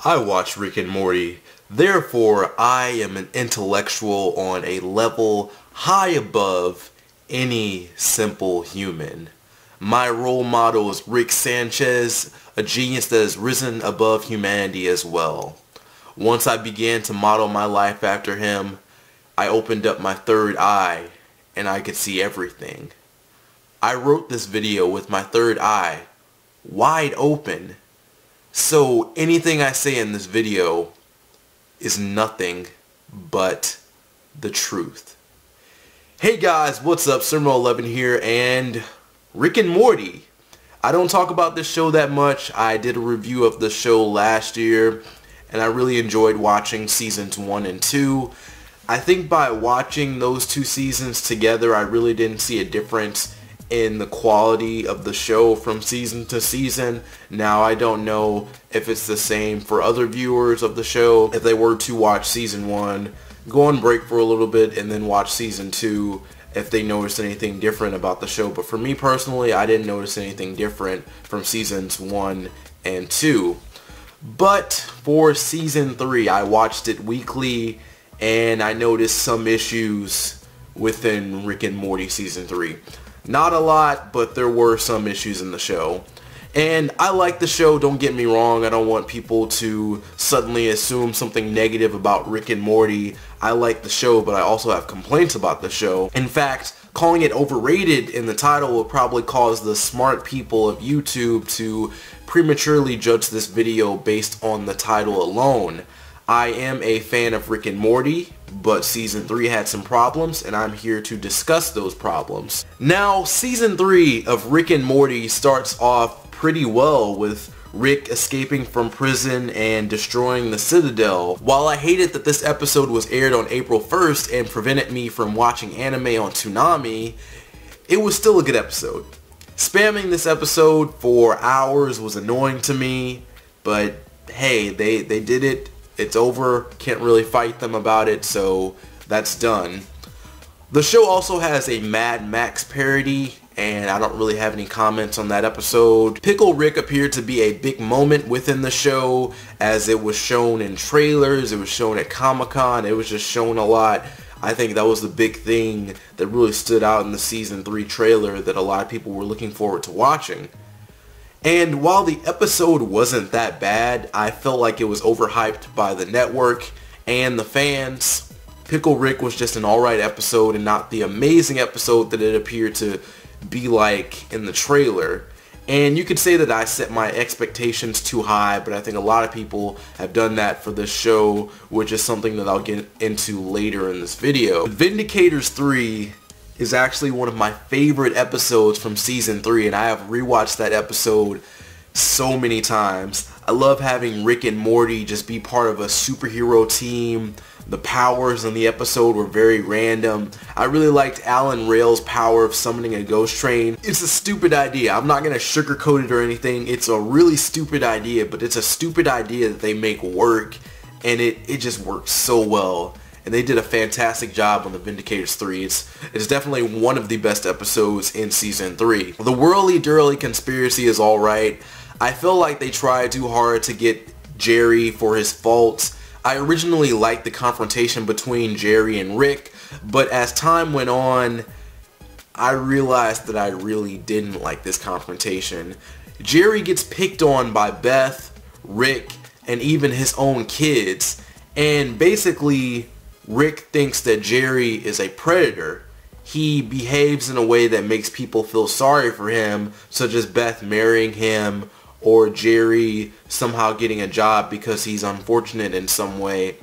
I watch Rick and Morty, therefore I am an intellectual on a level high above any simple human. My role model is Rick Sanchez, a genius that has risen above humanity as well. Once I began to model my life after him, I opened up my third eye and I could see everything. I wrote this video with my third eye wide open. So anything I say in this video is nothing but the truth. Hey guys, what's up? Sermo11 here, and Rick and Morty. I don't talk about this show that much. I did a review of the show last year, and I really enjoyed watching seasons 1 and 2. I think by watching those two seasons together, I really didn't see a difference in the quality of the show from season to season. Now, I don't know if it's the same for other viewers of the show. If they were to watch season 1, go on break for a little bit and then watch season 2 if they noticed anything different about the show. But for me personally, I didn't notice anything different from seasons 1 and 2. But for season 3, I watched it weekly and I noticed some issues within Rick and Morty season 3. Not a lot, but there were some issues in the show. And I like the show, don't get me wrong. I don't want people to suddenly assume something negative about Rick and Morty. I like the show, but I also have complaints about the show. In fact, calling it overrated in the title will probably cause the smart people of YouTube to prematurely judge this video based on the title alone. I am a fan of Rick and Morty, but season 3 had some problems, and I'm here to discuss those problems. Now, season 3 of Rick and Morty starts off pretty well with Rick escaping from prison and destroying the Citadel. While I hated that this episode was aired on April 1st and prevented me from watching anime on Toonami, it was still a good episode. Spamming this episode for hours was annoying to me, but hey, they did it. It's over, can't really fight them about it, so that's done. The show also has a Mad Max parody, and I don't really have any comments on that episode. Pickle Rick appeared to be a big moment within the show, as it was shown in trailers, it was shown at Comic-Con, it was just shown a lot. I think that was the big thing that really stood out in the season 3 trailer that a lot of people were looking forward to watching. And while the episode wasn't that bad, I felt like it was overhyped by the network and the fans. Pickle Rick was just an alright episode and not the amazing episode that it appeared to be like in the trailer. And you could say that I set my expectations too high, but I think a lot of people have done that for this show, which is something that I'll get into later in this video. Vindicator Street is actually one of my favorite episodes from season 3, and I have rewatched that episode so many times. I love having Rick and Morty just be part of a superhero team. The powers in the episode were very random. I really liked Alan Rail's power of summoning a ghost train. It's a stupid idea. I'm not going to sugarcoat it or anything. It's a really stupid idea, but it's a stupid idea that they make work, and it just works so well. And they did a fantastic job on the Vindicator Street. It's definitely one of the best episodes in season 3. The whirly-durly conspiracy is alright. I feel like they tried too hard to get Jerry for his faults. I originally liked the confrontation between Jerry and Rick, but as time went on, I realized that I really didn't like this confrontation. Jerry gets picked on by Beth, Rick, and even his own kids, and basically Rick thinks that Jerry is a predator. He behaves in a way that makes people feel sorry for him, such as Beth marrying him or Jerry somehow getting a job because he's unfortunate in some way.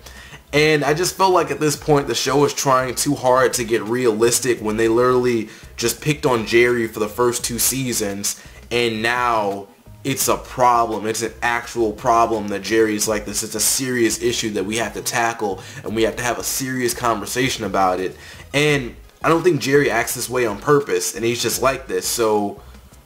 And I just felt like at this point the show is trying too hard to get realistic when they literally just picked on Jerry for the first 2 seasons, and now it's a problem. It's an actual problem that Jerry's like, this is a serious issue that we have to tackle and we have to have a serious conversation about it. And I don't think Jerry acts this way on purpose, and he's just like this. So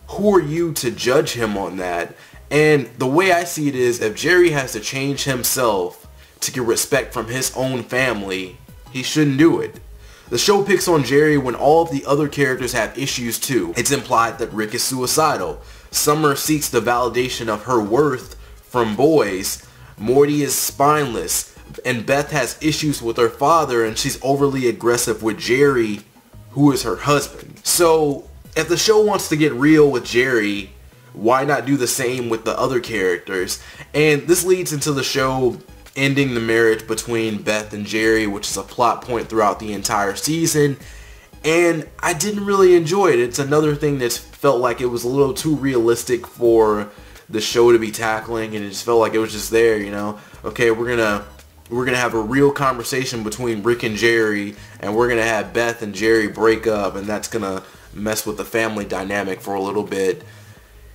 who are you to judge him on that? And the way I see it is, if Jerry has to change himself to get respect from his own family, he shouldn't do it. The show picks on Jerry when all of the other characters have issues too. It's implied that Rick is suicidal. Summer seeks the validation of her worth from boys. Morty is spineless, and Beth has issues with her father, and she's overly aggressive with Jerry, who is her husband. So if the show wants to get real with Jerry, why not do the same with the other characters? And this leads into the show ending the marriage between Beth and Jerry, which is a plot point throughout the entire season. And I didn't really enjoy it. It's another thing that felt like it was a little too realistic for the show to be tackling, and it just felt like it was just there, you know. Okay, we're gonna have a real conversation between Rick and Jerry, and we're gonna have Beth and Jerry break up, and that's gonna mess with the family dynamic for a little bit.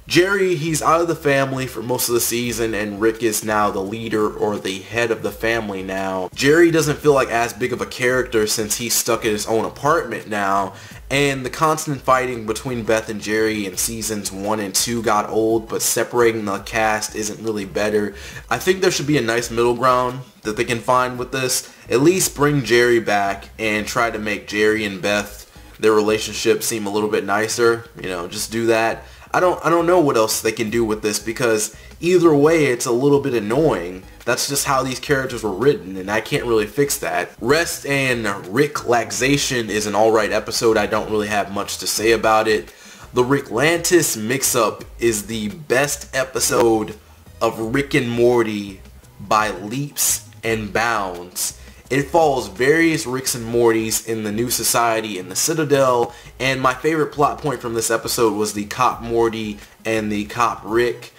Jerry, he's out of the family for most of the season, and Rick is now the leader or the head of the family now. Jerry doesn't feel like as big of a character since he's stuck in his own apartment now, and the constant fighting between Beth and Jerry in seasons 1 and 2 got old, but separating the cast isn't really better. I think there should be a nice middle ground that they can find with this. At least bring Jerry back and try to make Jerry and Beth, their relationship, seem a little bit nicer. You know, just do that. I don't know what else they can do with this, because either way it's a little bit annoying. That's just how these characters were written, and I can't really fix that. Rest and Rick-laxation is an alright episode. I don't really have much to say about it. The Ricklantis Mixup is the best episode of Rick and Morty by leaps and bounds. It follows various Ricks and Mortys in the new society in the Citadel, and my favorite plot point from this episode was the cop Morty and the cop Rick.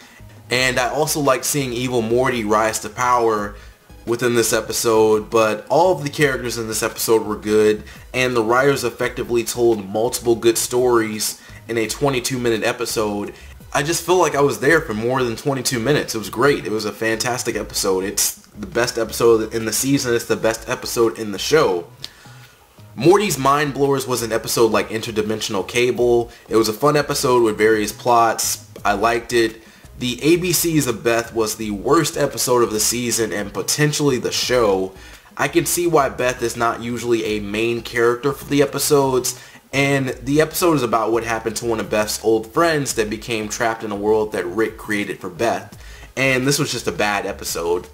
And I also like seeing evil Morty rise to power within this episode, but all of the characters in this episode were good, and the writers effectively told multiple good stories in a 22-minute episode. I just feel like I was there for more than 22 minutes. It was great. It was a fantastic episode. It's the best episode in the season. It's the best episode in the show. Morty's Mind Blowers was an episode like Interdimensional Cable. It was a fun episode with various plots. I liked it. The ABCs of Beth was the worst episode of the season and potentially the show. I can see why Beth is not usually a main character for the episodes, and the episode is about what happened to one of Beth's old friends that became trapped in a world that Rick created for Beth. And this was just a bad episode.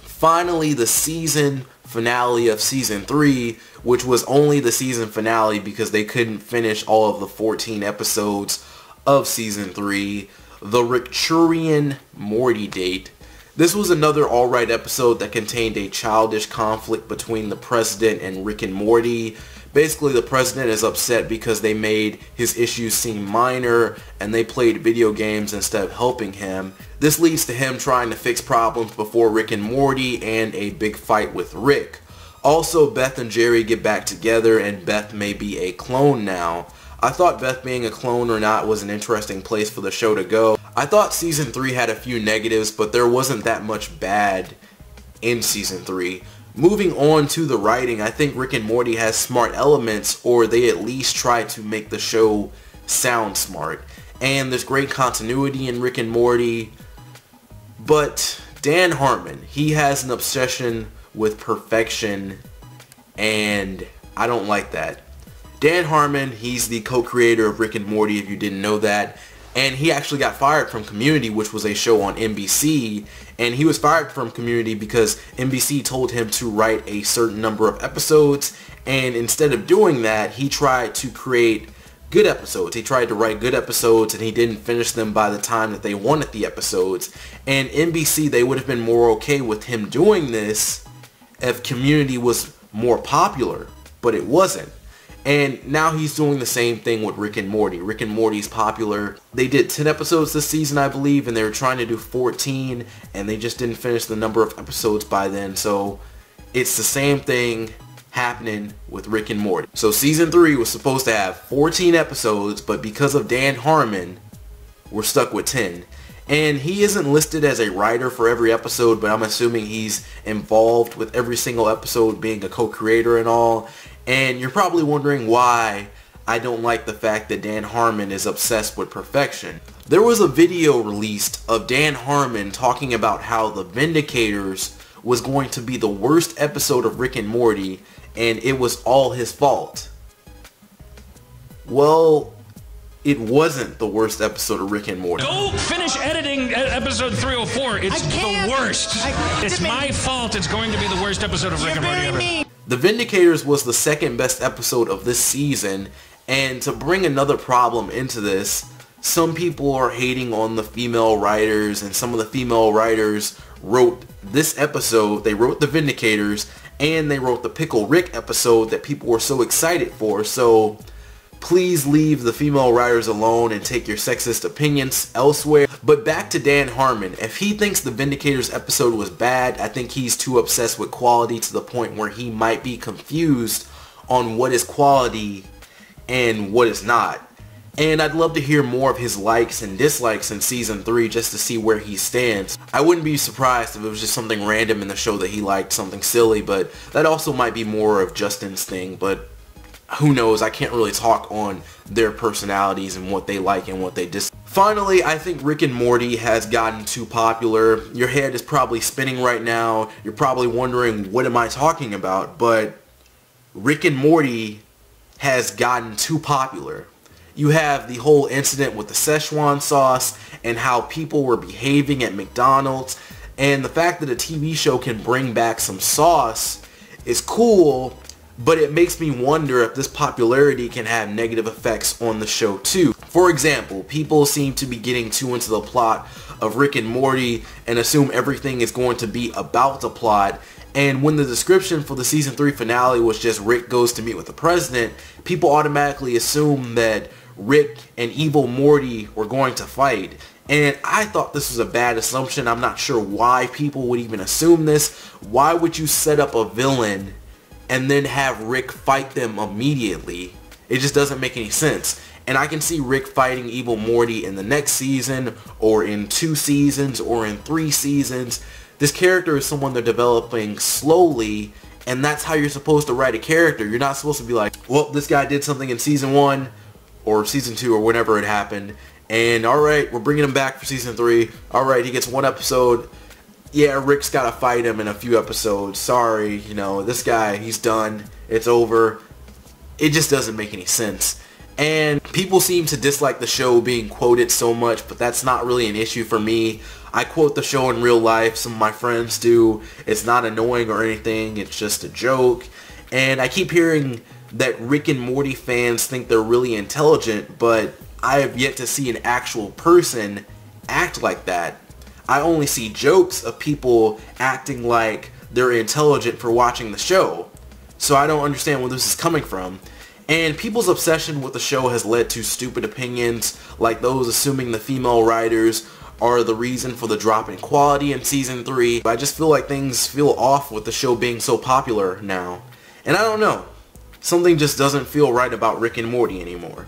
Finally, the season finale of season 3, which was only the season finale because they couldn't finish all of the 14 episodes of season 3, the Richerian Morty date. This was another alright episode that contained a childish conflict between the president and Rick and Morty. Basically, the president is upset because they made his issues seem minor and they played video games instead of helping him. This leads to him trying to fix problems before Rick and Morty and a big fight with Rick. Also, Beth and Jerry get back together, and Beth may be a clone now. I thought Beth being a clone or not was an interesting place for the show to go. I thought season 3 had a few negatives, but there wasn't that much bad in season 3. Moving on to the writing, I think Rick and Morty has smart elements, or they at least try to make the show sound smart. And there's great continuity in Rick and Morty. But Dan Harmon, he has an obsession with perfection, and I don't like that. Dan Harmon, he's the co-creator of Rick and Morty, if you didn't know that. And he actually got fired from Community, which was a show on NBC. And he was fired from Community because NBC told him to write a certain number of episodes. And instead of doing that, he tried to create good episodes. He tried to write good episodes, and he didn't finish them by the time that they wanted the episodes. And NBC, they would have been more okay with him doing this if Community was more popular. But it wasn't. And now he's doing the same thing with Rick and Morty. Rick and Morty's popular. They did 10 episodes this season, I believe, and they were trying to do 14, and they just didn't finish the number of episodes by then. So it's the same thing happening with Rick and Morty. So season 3 was supposed to have 14 episodes, but because of Dan Harmon, we're stuck with 10. And he isn't listed as a writer for every episode, but I'm assuming he's involved with every single episode, being a co-creator and all. And you're probably wondering why I don't like the fact that Dan Harmon is obsessed with perfection. There was a video released of Dan Harmon talking about how the Vindicators was going to be the worst episode of Rick and Morty, and it was all his fault. Well, it wasn't the worst episode of Rick and Morty. Go finish editing episode 304. It's the worst. It's my fault it's going to be the worst episode of Rick and Morty ever. The Vindicators was the second best episode of this season, and to bring another problem into this, some people are hating on the female writers, and some of the female writers wrote this episode. They wrote the Vindicators, and they wrote the Pickle Rick episode that people were so excited for. So please leave the female writers alone and take your sexist opinions elsewhere. But back to Dan Harmon. If he thinks the Vindicators episode was bad, I think he's too obsessed with quality to the point where he might be confused on what is quality and what is not. And I'd love to hear more of his likes and dislikes in Season 3 just to see where he stands. I wouldn't be surprised if it was just something random in the show that he liked, something silly, but that also might be more of Justin's thing. But who knows, I can't really talk on their personalities and what they like and what they dislike. Finally, I think Rick and Morty has gotten too popular. Your head is probably spinning right now. You're probably wondering, what am I talking about? But Rick and Morty has gotten too popular. You have the whole incident with the Szechuan sauce and how people were behaving at McDonald's. And the fact that a TV show can bring back some sauce is cool, but it makes me wonder if this popularity can have negative effects on the show too. For example, people seem to be getting too into the plot of Rick and Morty and assume everything is going to be about the plot. And when the description for the Season 3 finale was just Rick goes to meet with the president, people automatically assume that Rick and evil Morty were going to fight. And I thought this was a bad assumption. I'm not sure why people would even assume this. Why would you set up a villain and then have Rick fight them immediately? It just doesn't make any sense. And I can see Rick fighting evil Morty in the next season, or in 2 seasons, or in 3 seasons. This character is someone they're developing slowly, and that's how you're supposed to write a character. You're not supposed to be like, well, this guy did something in Season 1, or Season 2, or whenever it happened, and alright, we're bringing him back for Season 3. Alright, he gets 1 episode. Yeah, Rick's gotta fight him in a few episodes. Sorry, you know, this guy, he's done. It's over. It just doesn't make any sense. And people seem to dislike the show being quoted so much, but that's not really an issue for me. I quote the show in real life. Some of my friends do. It's not annoying or anything. It's just a joke. And I keep hearing that Rick and Morty fans think they're really intelligent, but I have yet to see an actual person act like that. I only see jokes of people acting like they're intelligent for watching the show. So I don't understand where this is coming from. And people's obsession with the show has led to stupid opinions, like those assuming the female writers are the reason for the drop in quality in Season 3. I just feel like things feel off with the show being so popular now. And I don't know. Something just doesn't feel right about Rick and Morty anymore.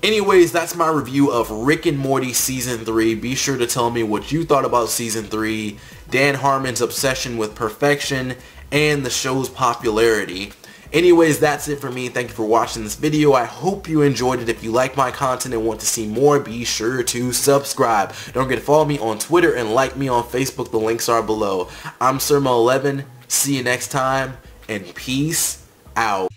Anyways, that's my review of Rick and Morty Season 3. Be sure to tell me what you thought about Season 3, Dan Harmon's obsession with perfection, and the show's popularity. Anyways, that's it for me. Thank you for watching this video. I hope you enjoyed it. If you like my content and want to see more, be sure to subscribe. Don't forget to follow me on Twitter and like me on Facebook. The links are below. I'm Surma11. See you next time, and peace out.